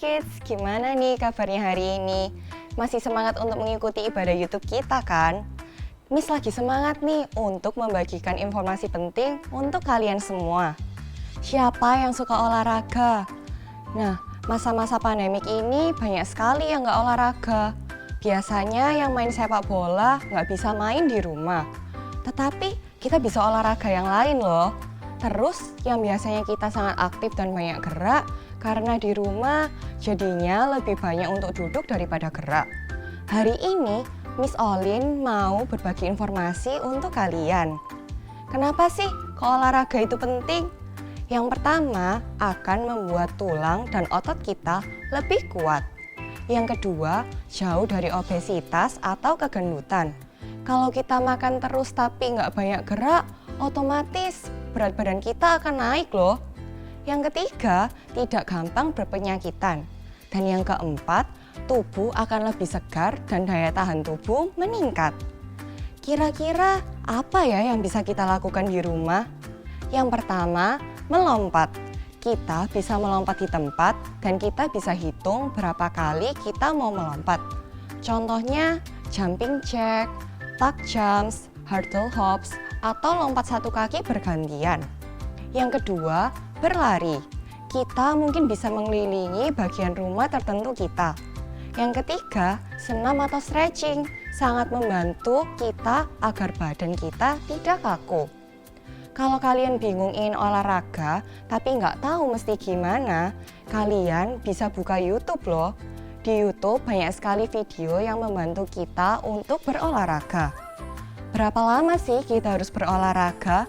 Kids, gimana nih kabarnya hari ini? Masih semangat untuk mengikuti ibadah YouTube kita kan? Miss lagi semangat nih untuk membagikan informasi penting untuk kalian semua. Siapa yang suka olahraga? Nah, masa-masa pandemik ini banyak sekali yang nggak olahraga. Biasanya yang main sepak bola nggak bisa main di rumah. Tetapi kita bisa olahraga yang lain loh. Terus yang biasanya kita sangat aktif dan banyak gerak, karena di rumah jadinya lebih banyak untuk duduk daripada gerak. Hari ini Miss Olin mau berbagi informasi untuk kalian. Kenapa sih kok olahraga itu penting? Yang pertama akan membuat tulang dan otot kita lebih kuat. Yang kedua, jauh dari obesitas atau kegendutan. Kalau kita makan terus tapi nggak banyak gerak, otomatis berat badan kita akan naik loh. Yang ketiga, tidak gampang berpenyakitan. Dan yang keempat, tubuh akan lebih segar dan daya tahan tubuh meningkat. Kira-kira apa ya yang bisa kita lakukan di rumah? Yang pertama, melompat. Kita bisa melompat di tempat dan kita bisa hitung berapa kali kita mau melompat. Contohnya, jumping jack, tuck jumps, hurdle hops, atau lompat satu kaki bergantian. Yang kedua, berlari. Kita mungkin bisa mengelilingi bagian rumah tertentu kita. Yang ketiga, senam atau stretching sangat membantu kita agar badan kita tidak kaku. Kalau kalian bingung ingin olahraga tapi nggak tahu mesti gimana, kalian bisa buka YouTube loh. Di YouTube banyak sekali video yang membantu kita untuk berolahraga. Berapa lama sih kita harus berolahraga?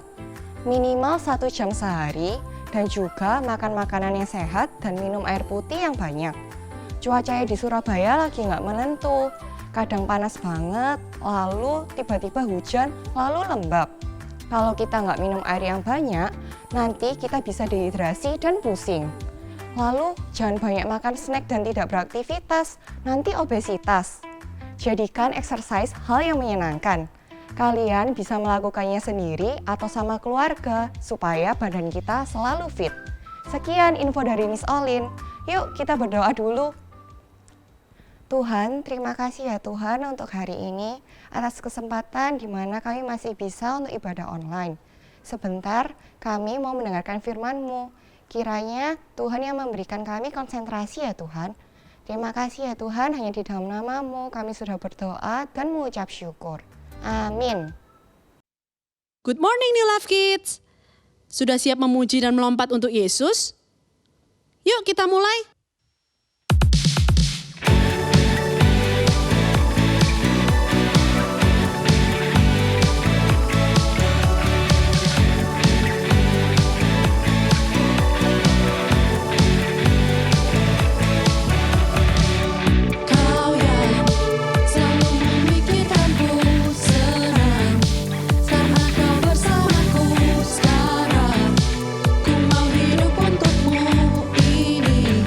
Minimal 1 jam sehari, dan juga makan makanan yang sehat dan minum air putih yang banyak. Cuacanya di Surabaya lagi nggak menentu, kadang panas banget, lalu tiba-tiba hujan, lalu lembab. Kalau kita nggak minum air yang banyak, nanti kita bisa dehidrasi dan pusing. Lalu jangan banyak makan snack dan tidak beraktivitas, nanti obesitas. Jadikan exercise hal yang menyenangkan. Kalian bisa melakukannya sendiri atau sama keluarga supaya badan kita selalu fit. Sekian info dari Miss Olin. Yuk kita berdoa dulu. Tuhan, terima kasih ya Tuhan untuk hari ini atas kesempatan di mana kami masih bisa untuk ibadah online. Sebentar kami mau mendengarkan firman-Mu. Kiranya Tuhan yang memberikan kami konsentrasi ya Tuhan. Terima kasih ya Tuhan, hanya di dalam nama-Mu kami sudah berdoa dan mengucap syukur. Amin. Good morning New Love Kids. Sudah siap memuji dan melompat untuk Yesus? Yuk kita mulai. Ku mau hidup untukmu, ini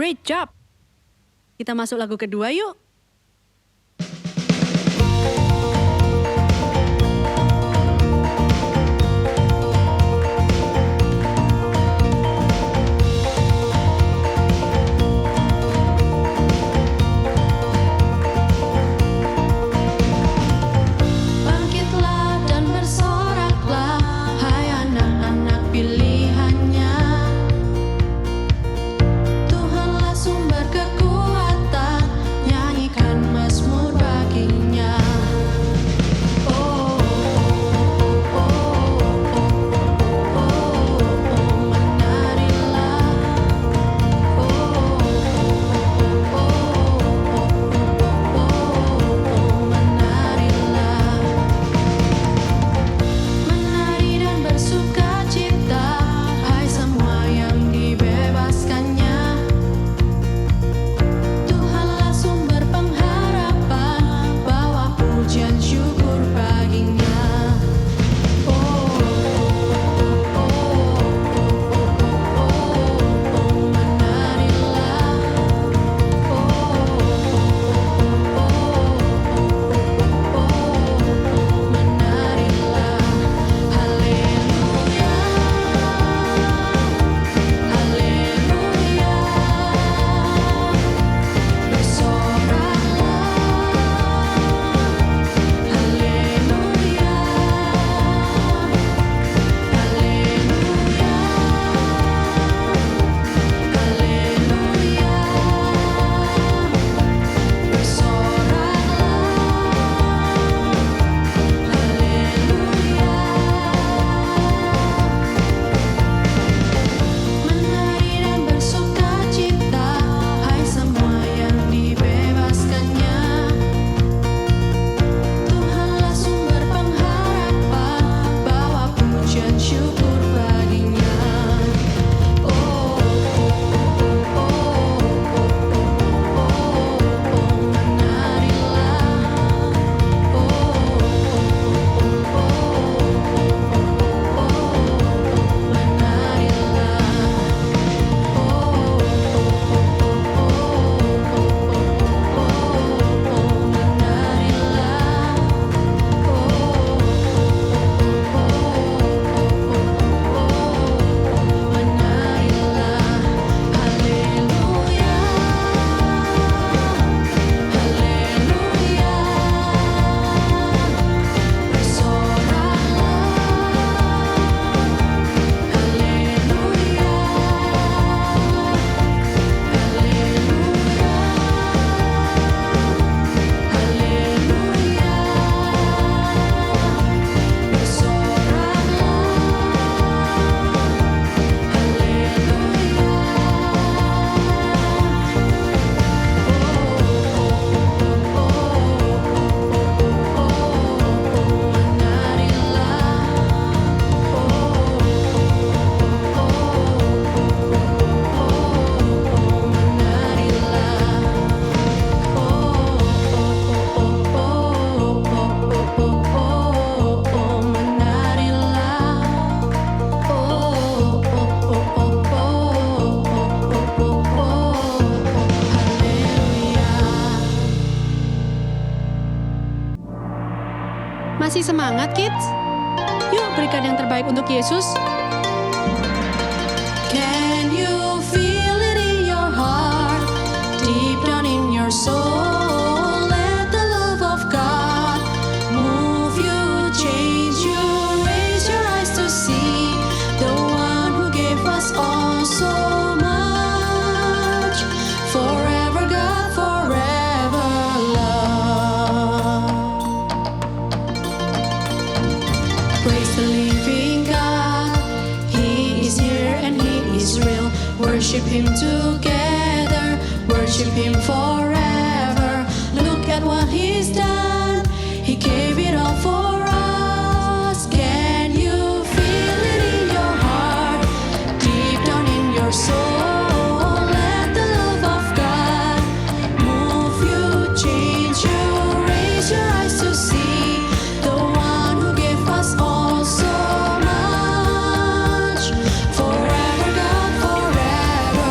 Great job. Kita masuk lagu kedua yuk. Bangkitlah dan bersoraklah, hai anak-anak pilihannya. Tuhanlah sumber kekuatan, nyanyikan mazmur baginya. Oh, oh, oh, oh, oh, oh, menarilah. Oh, oh, oh, oh, menarilah. Menari dan bersuka cita, hai semua yang dibebaskannya. Tuhanlah sumber pengharapan, bawa pujian syukur baginya. Oh, oh, oh, oh, menarilah. Oh, menarilah. Haleluya, haleluya. Bersoraklah, haleluya, haleluya, haleluya. Bersoraklah, haleluya. Menari dan bersuka cita, hai semua yang dibebaskannya. Tuhanlah sumber pengharapan, bawa pujian syukur baginya. Oh, oh, oh, oh, menarilah. Oh, Masih semangat, kids? Yuk berikan yang terbaik untuk Yesus. can you feel it in your heart, deep down in your soul? Let the love of God move you, change you, raise your eyes to see the one who gave us all so much. Forever God, forever love. Praise the living God, He is here and He is real. Worship Him together, worship Him forever. Look at what He's done, He gave it all for us. Can you feel it in your heart, deep down in your soul? Let the love of God move you, change you, raise your eyes to see the one who gave us all so much. Forever God, forever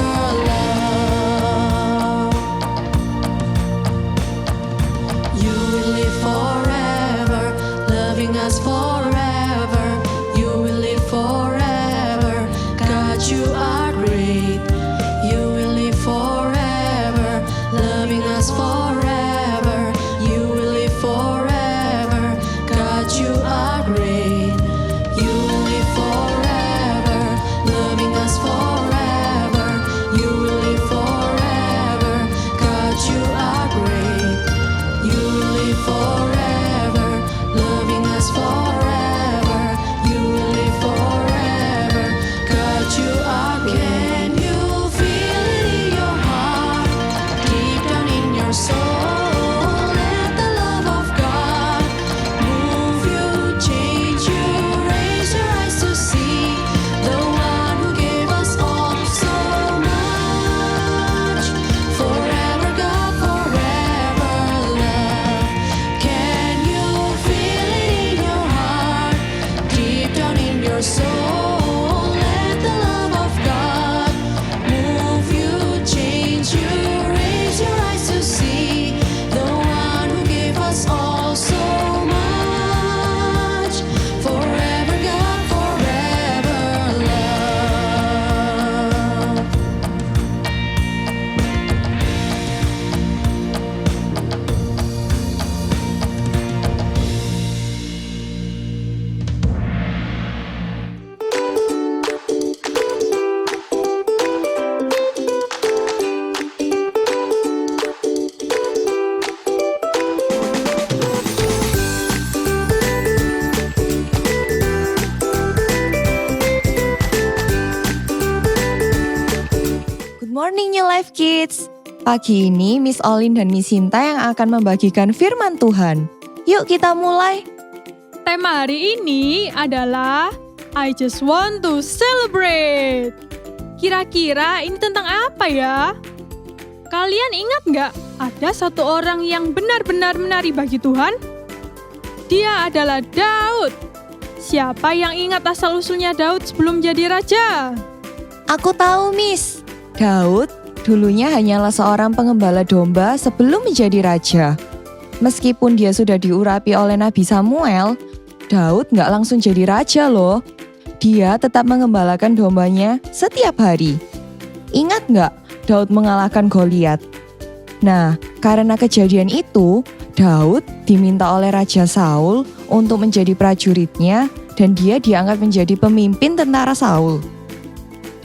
love. your soul. Let the love of God move you, change you, raise your eyes to see the one who gave us all so much. Forever God, forever love. Good morning New Life Kids. Pagi ini Miss Olin dan Miss Sinta yang akan membagikan firman Tuhan. Yuk kita mulai. Tema hari ini adalah I just want to celebrate. Kira-kira ini tentang apa ya? Kalian ingat nggak ada satu orang yang benar-benar menari bagi Tuhan? Dia adalah Daud. Siapa yang ingat asal-usulnya Daud sebelum jadi raja? Aku tahu Miss. Daud dulunya hanyalah seorang pengembala domba sebelum menjadi raja. Meskipun dia sudah diurapi oleh Nabi Samuel, Daud nggak langsung jadi raja loh. Dia tetap mengembalakan dombanya setiap hari. Ingat nggak Daud mengalahkan Goliat? Nah, karena kejadian itu, Daud diminta oleh Raja Saul untuk menjadi prajuritnya dan dia diangkat menjadi pemimpin tentara Saul.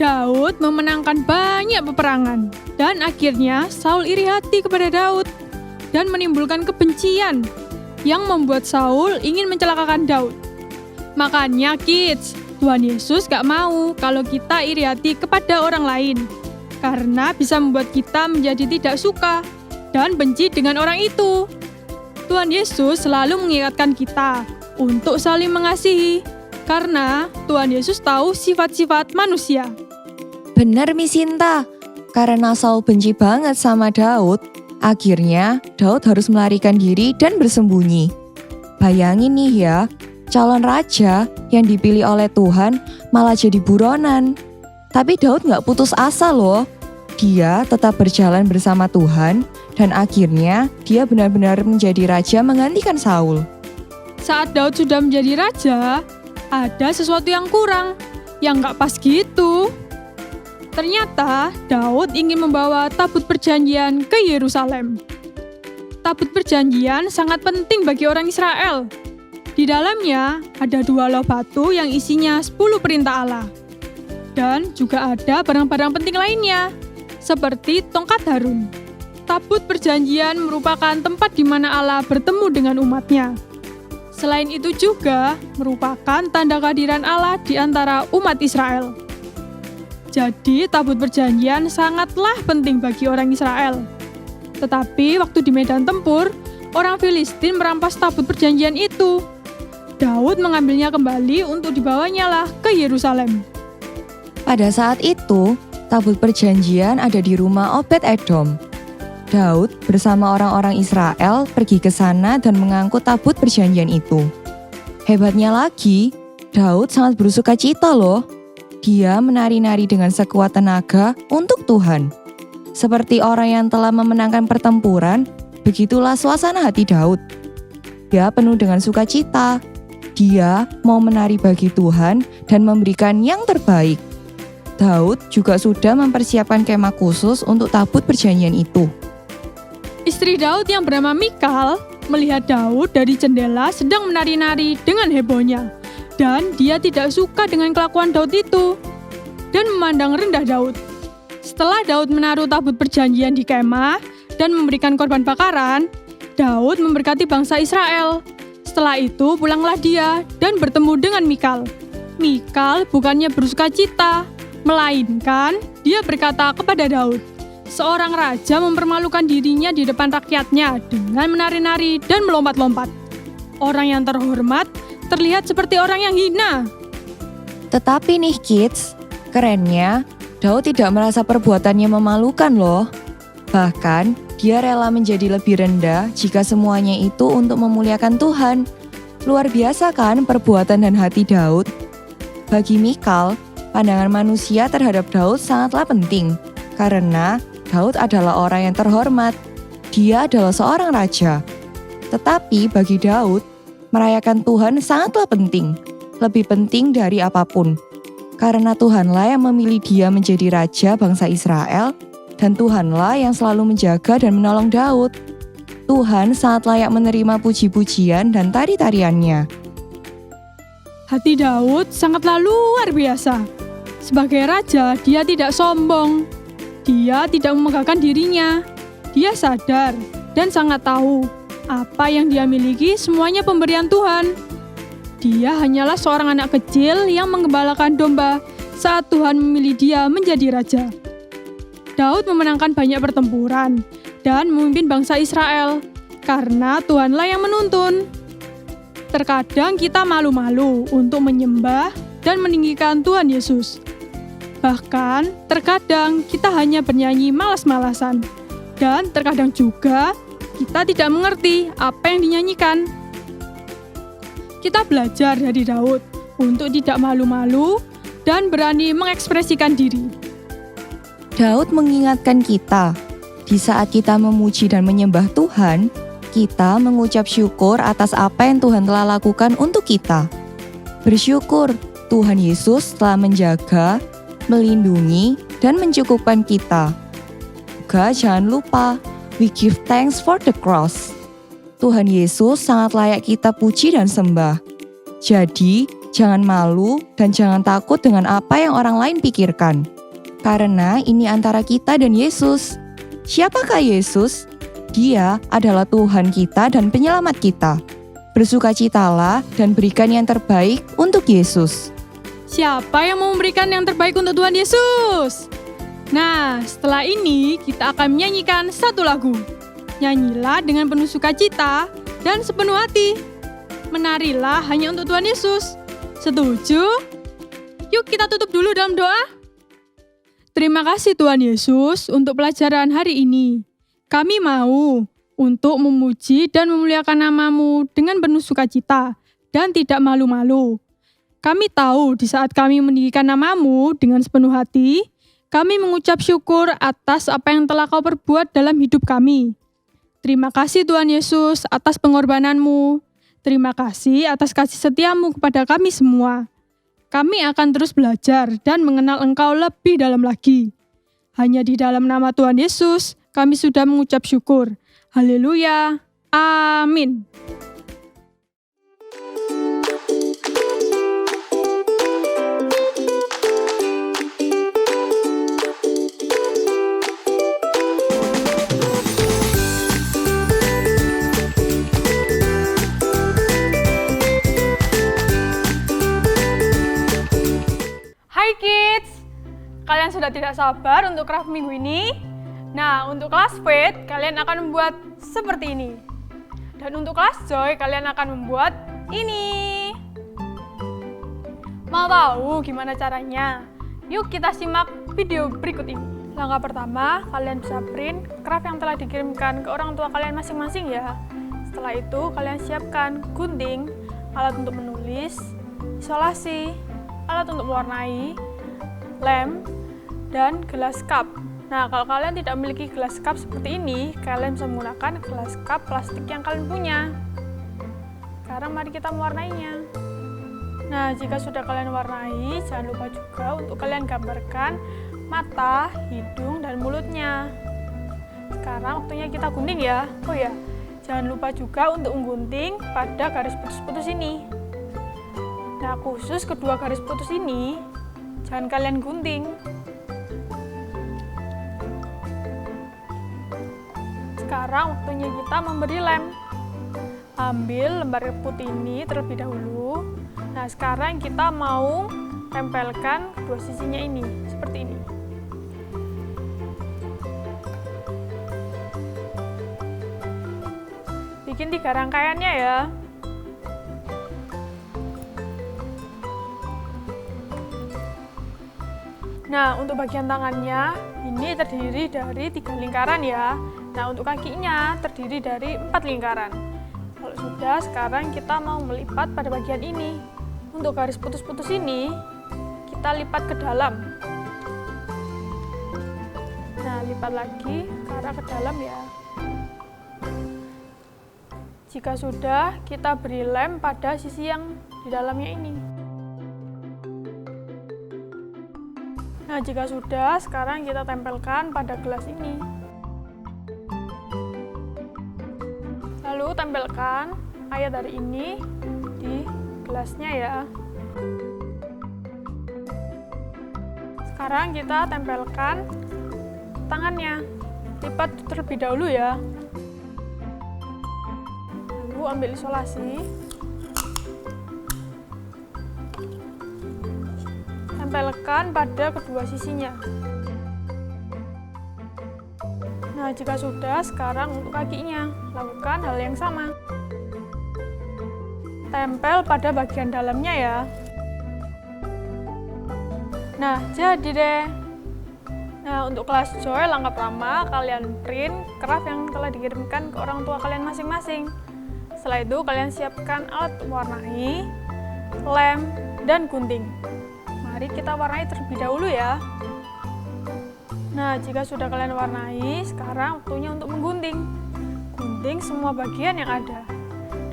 Daud memenangkan banyak peperangan dan akhirnya Saul iri hati kepada Daud dan menimbulkan kebencian yang membuat Saul ingin mencelakakan Daud. Makanya kids, Tuhan Yesus gak mau kalau kita iri hati kepada orang lain karena bisa membuat kita menjadi tidak suka dan benci dengan orang itu. Tuhan Yesus selalu mengingatkan kita untuk saling mengasihi karena Tuhan Yesus tahu sifat-sifat manusia. Benar Miss Sinta, karena Saul benci banget sama Daud, akhirnya Daud harus melarikan diri dan bersembunyi. Bayangin nih ya, calon raja yang dipilih oleh Tuhan malah jadi buronan. Tapi Daud gak putus asa loh. Dia tetap berjalan bersama Tuhan dan akhirnya dia benar-benar menjadi raja menggantikan Saul. Saat Daud sudah menjadi raja, ada sesuatu yang kurang, yang gak pas gitu. Ternyata Daud ingin membawa tabut perjanjian ke Yerusalem. Tabut perjanjian sangat penting bagi orang Israel. Di dalamnya ada 2 loh batu yang isinya 10 perintah Allah. Dan juga ada barang-barang penting lainnya, seperti tongkat Harun. Tabut perjanjian merupakan tempat di mana Allah bertemu dengan umatnya. Selain itu juga merupakan tanda kehadiran Allah di antara umat Israel. Jadi tabut perjanjian sangatlah penting bagi orang Israel. Tetapi waktu di medan tempur, orang Filistin merampas tabut perjanjian itu. Daud mengambilnya kembali untuk dibawanya lah ke Yerusalem. Pada saat itu, tabut perjanjian ada di rumah Obed-Edom. Daud bersama orang-orang Israel pergi ke sana dan mengangkut tabut perjanjian itu. Hebatnya lagi, Daud sangat bersukacita loh. Dia menari-nari dengan sekuat tenaga untuk Tuhan. Seperti orang yang telah memenangkan pertempuran, begitulah suasana hati Daud. Dia penuh dengan sukacita. Dia mau menari bagi Tuhan dan memberikan yang terbaik. Daud juga sudah mempersiapkan kemah khusus untuk tabut perjanjian itu. Istri Daud yang bernama Mikal melihat Daud dari jendela sedang menari-nari dengan hebohnya. Dan dia tidak suka dengan kelakuan Daud itu dan memandang rendah Daud. Setelah Daud menaruh tabut perjanjian di kemah dan memberikan korban bakaran, Daud memberkati bangsa Israel. Setelah itu pulanglah dia dan bertemu dengan Mikal. Mikal bukannya bersukacita, melainkan dia berkata kepada Daud, seorang raja mempermalukan dirinya di depan rakyatnya dengan menari-nari dan melompat-lompat. Orang yang terhormat terlihat seperti orang yang hina. Tetapi nih kids, kerennya Daud tidak merasa perbuatannya memalukan loh. Bahkan dia rela menjadi lebih rendah jika semuanya itu untuk memuliakan Tuhan. Luar biasa kan perbuatan dan hati Daud? Bagi Mikal, pandangan manusia terhadap Daud sangatlah penting, karena Daud adalah orang yang terhormat. Dia adalah seorang raja. Tetapi bagi Daud, merayakan Tuhan sangatlah penting, lebih penting dari apapun. Karena Tuhanlah yang memilih dia menjadi raja bangsa Israel, dan Tuhanlah yang selalu menjaga dan menolong Daud. Tuhan sangat layak menerima puji-pujian dan tari-tariannya. Hati Daud sangatlah luar biasa. Sebagai raja, dia tidak sombong. Dia tidak memegahkan dirinya. Dia sadar dan sangat tahu apa yang dia miliki semuanya pemberian Tuhan. Dia hanyalah seorang anak kecil yang menggembalakan domba saat Tuhan memilih dia menjadi raja. Daud memenangkan banyak pertempuran dan memimpin bangsa Israel karena Tuhanlah yang menuntun. Terkadang kita malu-malu untuk menyembah dan meninggikan Tuhan Yesus. Bahkan, terkadang kita hanya bernyanyi malas-malasan. Dan terkadang juga kita tidak mengerti apa yang dinyanyikan. Kita belajar dari Daud untuk tidak malu-malu dan berani mengekspresikan diri. Daud mengingatkan kita, di saat kita memuji dan menyembah Tuhan, kita mengucap syukur atas apa yang Tuhan telah lakukan untuk kita. Bersyukur Tuhan Yesus telah menjaga, melindungi, dan mencukupkan kita. Juga jangan lupa, we give thanks for the cross. Tuhan Yesus sangat layak kita puji dan sembah. Jadi, jangan malu dan jangan takut dengan apa yang orang lain pikirkan. Karena ini antara kita dan Yesus. Siapakah Yesus? Dia adalah Tuhan kita dan penyelamat kita. Bersukacitalah dan berikan yang terbaik untuk Yesus. Siapa yang mau memberikan yang terbaik untuk Tuhan Yesus? Nah, setelah ini kita akan menyanyikan satu lagu. Nyanyilah dengan penuh sukacita dan sepenuh hati. Menarilah hanya untuk Tuhan Yesus. Setuju? Yuk kita tutup dulu dalam doa. Terima kasih Tuhan Yesus untuk pelajaran hari ini. Kami mau untuk memuji dan memuliakan nama-Mu dengan penuh sukacita dan tidak malu-malu. Kami tahu di saat kami meninggikan nama-Mu dengan sepenuh hati, kami mengucap syukur atas apa yang telah Kau perbuat dalam hidup kami. Terima kasih Tuhan Yesus atas pengorbanan-Mu. Terima kasih atas kasih setia-Mu kepada kami semua. Kami akan terus belajar dan mengenal Engkau lebih dalam lagi. Hanya di dalam nama Tuhan Yesus, kami sudah mengucap syukur. Haleluya. Amin. Hai kids, kalian sudah tidak sabar untuk craft minggu ini? Nah, untuk kelas Faith, kalian akan membuat seperti ini. Dan untuk kelas Joy, kalian akan membuat ini. Mau tahu gimana caranya? Yuk kita simak video berikut ini. Langkah pertama, kalian bisa print craft yang telah dikirimkan ke orang tua kalian masing-masing ya. Setelah itu, kalian siapkan gunting, alat untuk menulis, isolasi, alat untuk mewarnai, lem, dan gelas cup. Nah, kalau kalian tidak memiliki gelas cup seperti ini, kalian bisa menggunakan gelas cup plastik yang kalian punya. Sekarang mari kita mewarnainya. Nah, jika sudah kalian warnai, jangan lupa juga untuk kalian gambarkan mata, hidung, dan mulutnya. Sekarang waktunya kita gunting ya. Oh ya, jangan lupa juga untuk menggunting pada garis putus-putus ini. Nah, khusus kedua garis putus ini, jangan kalian gunting. Sekarang waktunya kita memberi lem. Ambil lembar putih ini terlebih dahulu. Nah, sekarang kita mau tempelkan kedua sisinya ini, seperti ini. Bikin 3 rangkaiannya ya. Nah, untuk bagian tangannya, ini terdiri dari 3 lingkaran ya. Nah, untuk kakinya terdiri dari 4 lingkaran. Kalau sudah, sekarang kita mau melipat pada bagian ini. Untuk garis putus-putus ini, kita lipat ke dalam. Nah, lipat lagi ke arah ke dalam ya. Jika sudah, kita beri lem pada sisi yang di dalamnya ini. Nah, jika sudah, sekarang kita tempelkan pada gelas ini. Lalu tempelkan ayat dari ini di gelasnya ya. Sekarang kita tempelkan tangannya. Lipat terlebih dahulu ya. Lalu ambil isolasi. Tempelkan pada kedua sisinya. Nah, jika sudah, sekarang untuk kakinya, lakukan hal yang sama. Tempel pada bagian dalamnya ya. Nah, jadi deh. Nah, untuk kelas Joy, langkah pertama, kalian print craft yang telah dikirimkan ke orang tua kalian masing-masing. Setelah itu, kalian siapkan alat warnai, lem, dan gunting. Mari kita warnai terlebih dahulu ya. Nah, jika sudah kalian warnai, sekarang waktunya untuk menggunting. Gunting semua bagian yang ada.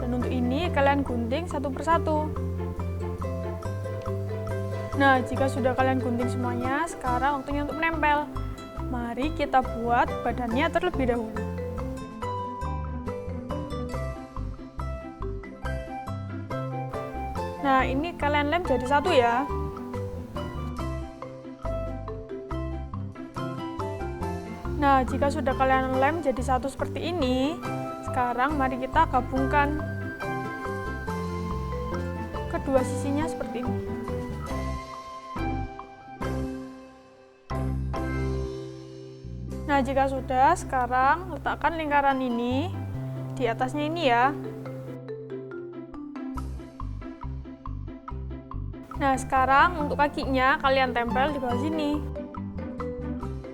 Dan untuk ini, kalian gunting satu persatu. Nah, jika sudah kalian gunting semuanya, sekarang waktunya untuk menempel. Mari kita buat badannya terlebih dahulu. Nah, ini kalian lem jadi satu ya. Nah, jika sudah kalian lem jadi satu seperti ini, sekarang mari kita gabungkan kedua sisinya seperti ini. Nah, jika sudah, sekarang letakkan lingkaran ini di atasnya ini ya. Nah, sekarang untuk kakinya kalian tempel di bawah sini.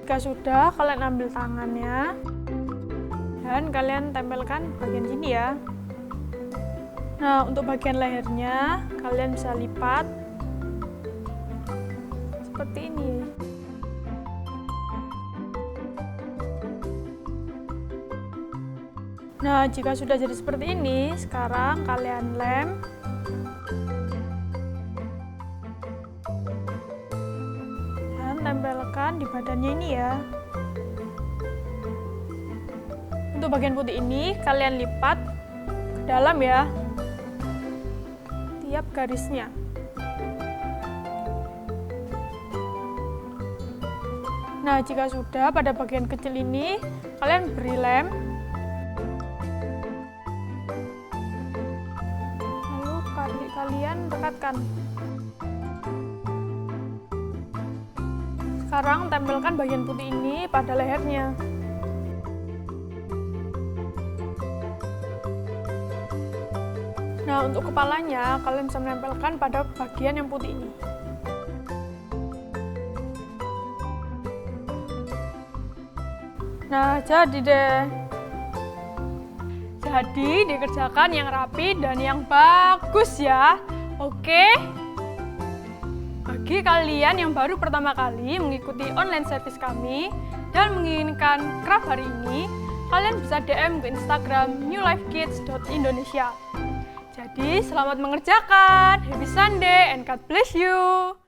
Jika sudah, kalian ambil tangannya dan kalian tempelkan bagian sini ya. Nah, untuk bagian lehernya kalian bisa lipat seperti ini. Nah, jika sudah jadi seperti ini, sekarang kalian lem. Tempelkan di badannya ini ya. Untuk bagian putih ini kalian lipat ke dalam ya, tiap garisnya. Nah, jika sudah, pada bagian kecil ini kalian beri lem. Lalu kalian rekatkan. Sekarang tempelkan bagian putih ini pada lehernya. Nah, untuk kepalanya kalian bisa menempelkan pada bagian yang putih ini. Nah, jadi deh. Jadi dikerjakan yang rapi dan yang bagus ya. Oke? Bagi kalian yang baru pertama kali mengikuti online service kami dan menginginkan craft hari ini, kalian bisa DM ke Instagram newlifekids.indonesia. Jadi, selamat mengerjakan, happy Sunday, and God bless you!